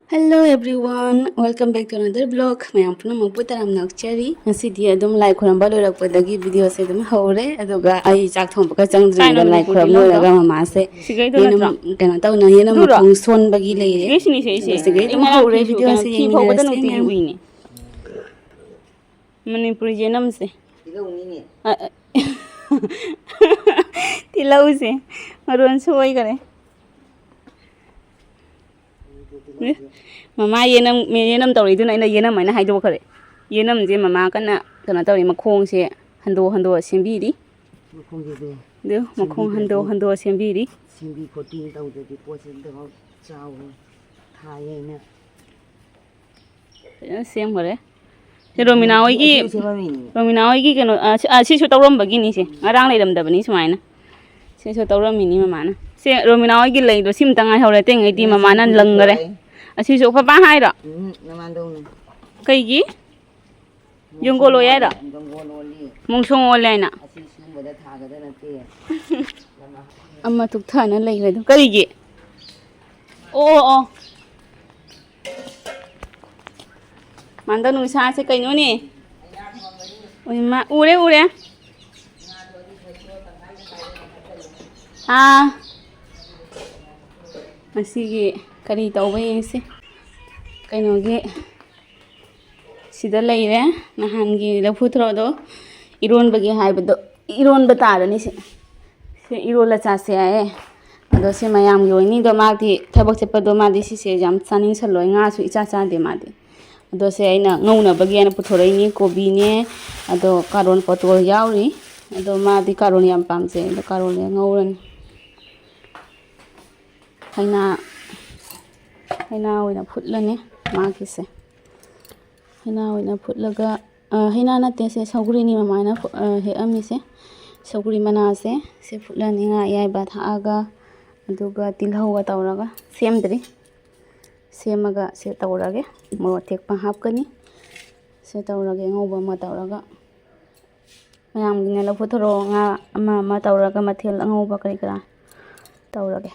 Hello everyone, welcome back to another vlog. Mayam puna magputaram nakchari. Ngasi adum like khuramba loirakpadagi video se adum hore aduga ai chak thongbaga changdri da like khuram loiraga mama se yenam kana tawna yenam mathong sonbagi leire. Sigai dum hore video se yengina se Manipuri jenam se tilau se maron soi kare Mama yenam tawri duna ina yenam aina haido khare yenam je mama kana tawri makhong se hando sembiri makhong hando sembiri simbi khoti tawde di poche de chaw thaye na sem khare se romina oi gi kano si su tawram bagi ni se ngarang leiram da bani sumaina se su tawram ni mama na se romina oi gi lei do sim tangai hore teng ai di mama nan langare Asi so papa hai da. Kai gi? Jongolo ya da. Mungsong ole na. Amma tuk tha na lai do. Kai gi? Oh. Manda nu sa se kai no ni. Oi ma ure. Masigi kari tawba yese kainoge sida leire nahangi lafuthro do iron bagi haibado iron batarani se irola chase aye ado se mayam yoini do madi thabak chepado madi se jam chani saloi nga su icha cha de madi ado se aina ngauna bagi ana puthoroi ni kobi ne ado karon potol yauri ado madi karon yam pamse ado karon ngauran Haina oina phutlane magise haina oina phutlaga haina na te se sauguri ni mama na he ami se sauguri mana se phutlani nga yai ba thaaga aduga tilhauga tawraga semaga se tawrage mo thekpa hapkani se tawrage ngauba ma tawraga mayam gine la phuthoro nga ama tawraga mathel ngauba kari kara tawrage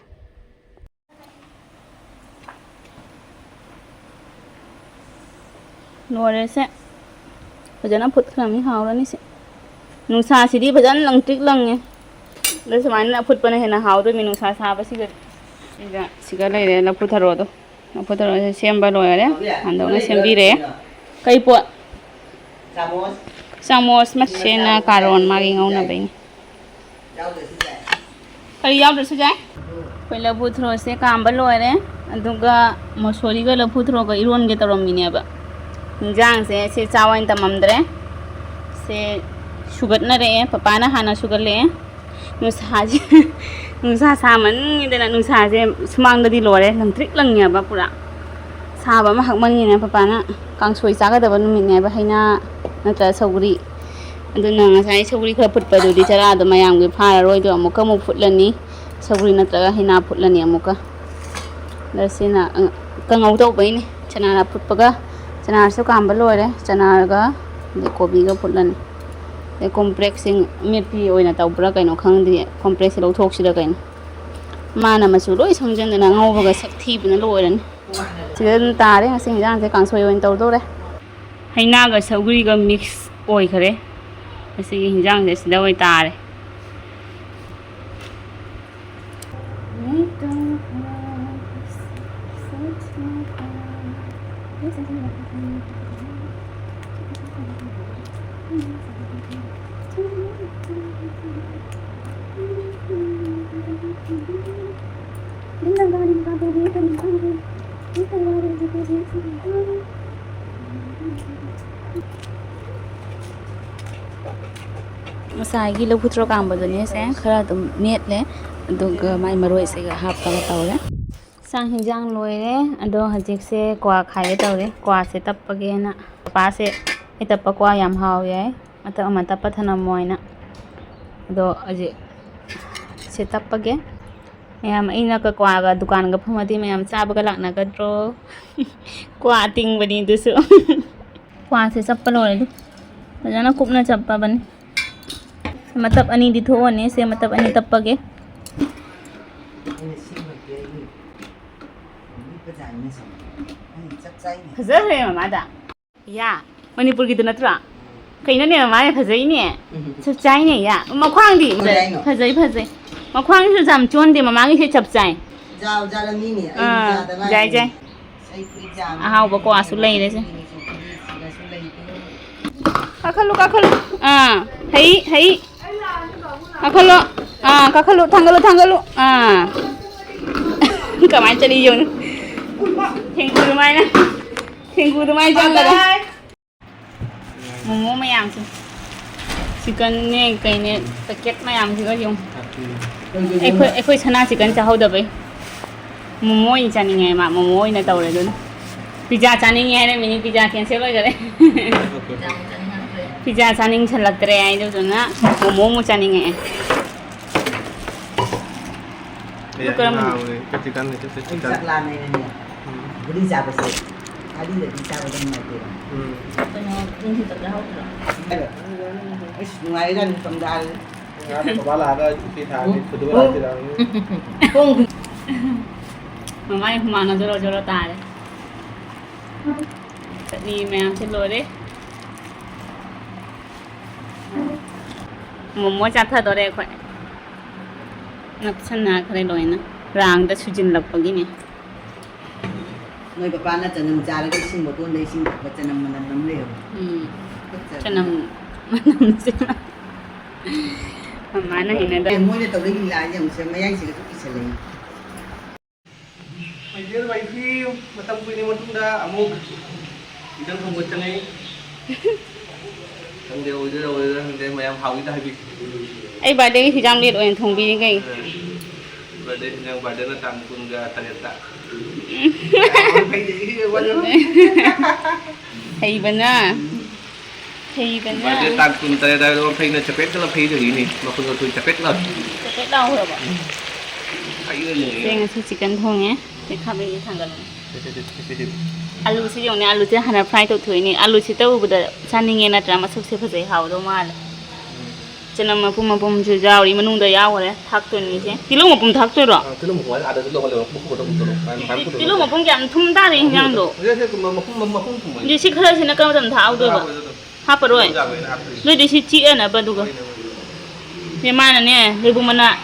Nore se bajana phut khami hawrani se nusa sidi bajan langtik lange le samaina phut pana hena hawdo mi nusa sa ba siga leire la phutharo do la phutharo se semba loyare ando na sembire kai po samos masena karon magi ngauna baini kai yaw de sujai pela phuthro se kamba loyare aduga mosori ga la phuthro ga iron ge tarom mine ba Jang se cawain tamamdre se sugar na re papa na hana sugar le nusa saman de na nusa je sumang di lore langtrik langnya ba pura saba ma hakman ni na papa na kangsoi chaga da ban min ne ba haina na ta sauguri aduna nga sai sauguri kha phutpa du di chara da mayam gi phara roi do amuka mu phutlani sauguri na ta haina phutlani amuka dasina kangau to bai ni chana na phutpaga Chana so kamba loire chana ga de kobi ga phutlani de complexing mepi oina tawbra kaino khangdi complex lo thok sida kaino mana masu loi samjan na ngauba ga sakthi bina loiran sidan tare ngasing jang se kangsoi oin taw dore haina ga sauguri ga mix oi khare asi hinjang se sida oi tare Masagi lo putro kamba doni se khara dum net le aduga mai maroi se ga hap ka tawre sang hinjang loire ado hajik se kwa khai tawre kwa se tappage na pa se itappa kwa yam haw ye ata amata pathana moina ado aje se tappage yam ina ka kwa ga dukan ga phamati mayam chaba ga lakna ga dro kwa ting bani dusu kwa se chappa lore du bajana kupna chappa bani मतलब अनि दिथो ने से मतलब अनि तप्पगे chắc chắn फजरे ममादा या मणिपुरगीदो नत्रा कइनने ममाने फजैने सब चाइने या मख्वांगदी फजै फजै मख्वांगसु जाम चोंदे ममागी से सब चाइ giao ra là mini जाय जाय अहाउबो को आसु लैरे से काखलु काखलु हई हई काखलु काखलु थांगलु थांगलु कमाय चली यो थेंगु दुमाय ना थेंगु दुमाय चलदा मोमो मयाम से चिकन ने कइने पैकेट मयाम सिगो yung एखोय सना चिकन चाहौदबै मोमो इ चानिङे मा मोमो इना तौरे दुन पिज्जा चानिङे हारे मिनी पिज्जा कैंसिल होय गरे पिज्जा चानिङ छलक्तरे आइ दुना मोमो मु चानिङे chicken chắc là này này cái đi dạo cái gì đi để đi dạo bên này kìa ngoài ra cầm đà có là cái phi thang thì tôi là thì là không mama yang mana joro joro tare ni ma'am se lo de momo cha tha dore khoi nap sanna khare loi na rang da sujin lap pagi ne người bà nó chân nằm ra cái sinh một tuần đây sinh và chân nằm nằm liều chanam manam se mama na hina da mỗi ngày tàu đi lại nhưng mà mấy anh chỉ có chút ít lấy mày nhớ mày khi mà tâm quy mà chúng ta mua thì chân không có chân ấy chân đều rồi mày em hầu cái gì ai ba de hi jam le oin thong bi ngai và đây yang badan nó tăng pun ga ternyata hay bana badan tăng pun ternyata orang pay na cepet kalau pay dari ini maupun kalau cepet lah cái đau rồi ba pay ini Đây là chicken thong nhé. Để khắp đi thằng gần. Alu sử dụng này alu sẽ hana fry tổ thủy này alu sẽ tao bữa sáng nay nghe là drama sắp xếp phải hào đâu mà. Cho nên mà pum chưa giàu đi mà nung đầy áo rồi thắc tuần này chứ. Tí lúc mà pum thắc tuần rồi. tí lúc một hồi ada tí lúc mà Tí lúc mà pum giảm thum ta đi nhang đồ. Đi xích hơi thì nó cầm tầm tháo rồi bà. Hấp rồi. Rồi đi xích chị à bà đúng không? Thế mà nè, lấy bụng mana.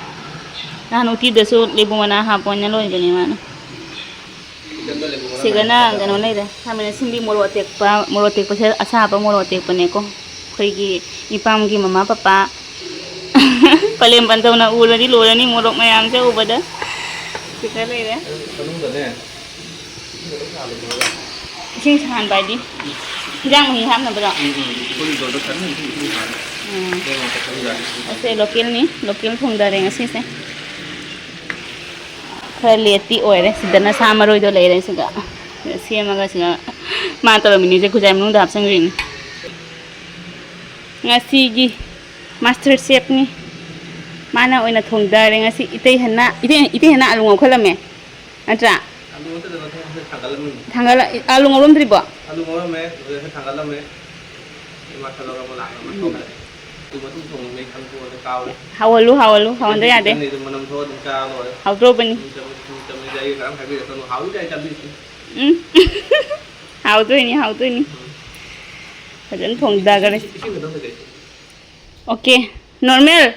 Nah nuti desu lebu mana haponnya lo jadi mana? Sigana gano lay deh. Kami simbi morotek pa siya asa apa morotek pa neko. Kaya ipam gi mama papa. Paling pantau na ulo di lola ni morok mayam siya ubada. Kita lay deh. Sing sahan bay di. Jang mahiham na ba? Kasi lokal thong dari ngasi se. Khơi liệt tí ổi đấy, xin đợt xa mà rồi tôi lấy đấy sự cả, xem mà cái sự mà tôi mình đi chơi mình đạp sang rình, ngasi gì, master chef ni, mà nào ôi là thùng đài đấy ngasi ite hana alu ngọc khơi làm mẹ, anh trả, thằng cái alu ngọc luôn thì bỏ, alu ngọc mẹ, thằng cái làm mẹ, mà thằng cái làm mà từ mà thùng mấy thằng thua nó cao đấy. Hawalu, hawan đấy à đấy. Từ mà nằm thua nó cao rồi. Hau trâu bên. Trong đây cái phải bây giờ nó hau đây chăm đi. Hau tôi ni. Phải dẫn thùng đa cái đấy. Ok, normal.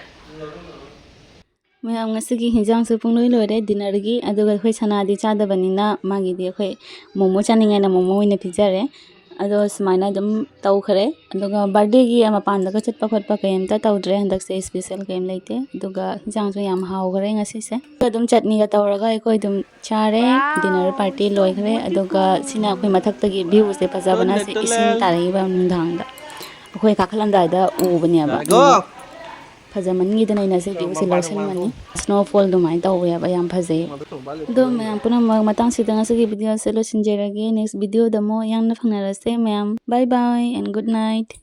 Mayam ngasigi hinjang su pungloi loi re dinner gi aduga khoi sana di cha da banina magi di khoi momo chaninga na momo ina pizza re ado smaina dum tau khare aduga birthday gi ama pan da chat pa khot pa kaim ta tau dre handak se special kaim leite aduga hinjang su yam hau khare ngasi se adum chutney ga tawraga khoi dum chare dinner party loi khare aduga sina khoi mathak ta gi view se pajabana se isin tarai ba nundang da khoi kakhalam da da u banya ba Fajaman dana ina se view se lotion mani snowfall do mai taw ya ba yam phajai do mayam puna matang sidang se video se lo sinjerage next video damo yang na phangna se mayam bye bye and good night.